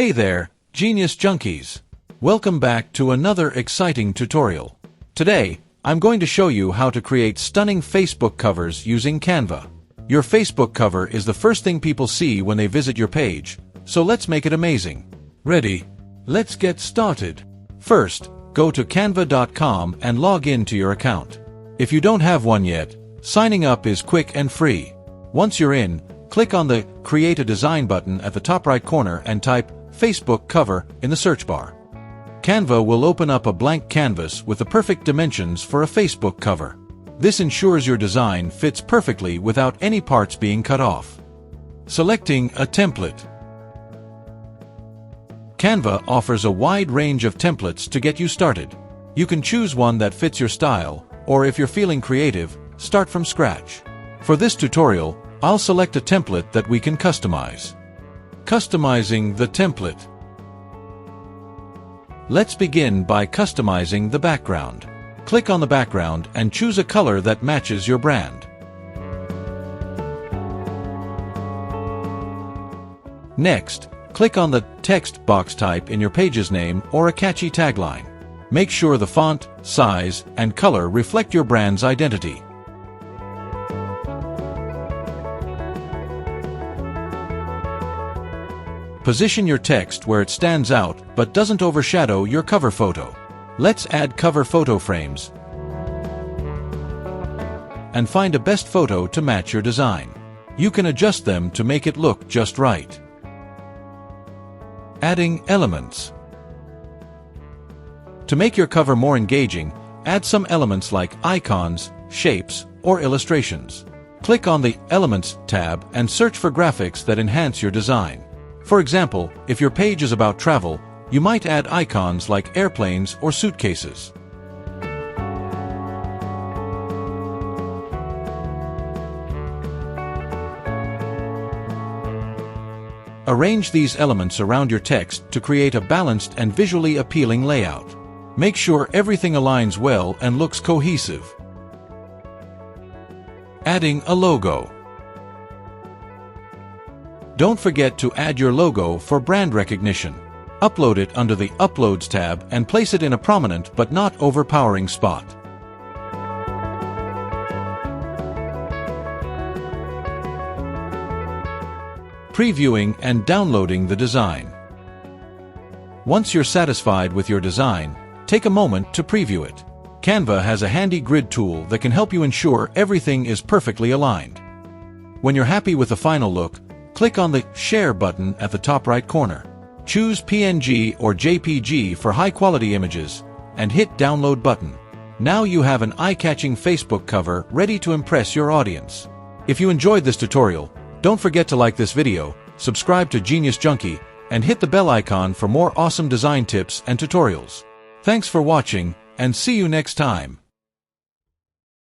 Hey there, Genius Junkies! Welcome back to another exciting tutorial. Today, I'm going to show you how to create stunning Facebook covers using Canva. Your Facebook cover is the first thing people see when they visit your page, so let's make it amazing. Ready? Let's get started. First, go to canva.com and log in to your account. If you don't have one yet, signing up is quick and free. Once you're in, click on the Create a Design button at the top right corner and type Facebook cover in the search bar. Canva will open up a blank canvas with the perfect dimensions for a Facebook cover. This ensures your design fits perfectly without any parts being cut off. Selecting a template. Canva offers a wide range of templates to get you started. You can choose one that fits your style, or if you're feeling creative, start from scratch. For this tutorial, I'll select a template that we can customize. Customizing the template. Let's begin by customizing the background. Click on the background and choose a color that matches your brand. Next, click on the text box type in your page's name or a catchy tagline. Make sure the font, size, and color reflect your brand's identity. Position your text where it stands out but doesn't overshadow your cover photo. Let's add cover photo frames and find a best photo to match your design. You can adjust them to make it look just right. Adding elements. To make your cover more engaging, add some elements like icons, shapes, or illustrations. Click on the Elements tab and search for graphics that enhance your design. For example, if your page is about travel, you might add icons like airplanes or suitcases. Arrange these elements around your text to create a balanced and visually appealing layout. Make sure everything aligns well and looks cohesive. Adding a logo. Don't forget to add your logo for brand recognition. Upload it under the Uploads tab and place it in a prominent but not overpowering spot. Previewing and downloading the design. Once you're satisfied with your design, take a moment to preview it. Canva has a handy grid tool that can help you ensure everything is perfectly aligned. When you're happy with the final look, click on the Share button at the top right corner. Choose PNG or JPG for high-quality images, and hit Download button. Now you have an eye-catching Facebook cover ready to impress your audience. If you enjoyed this tutorial, don't forget to like this video, subscribe to Genius Junkie, and hit the bell icon for more awesome design tips and tutorials. Thanks for watching, and see you next time.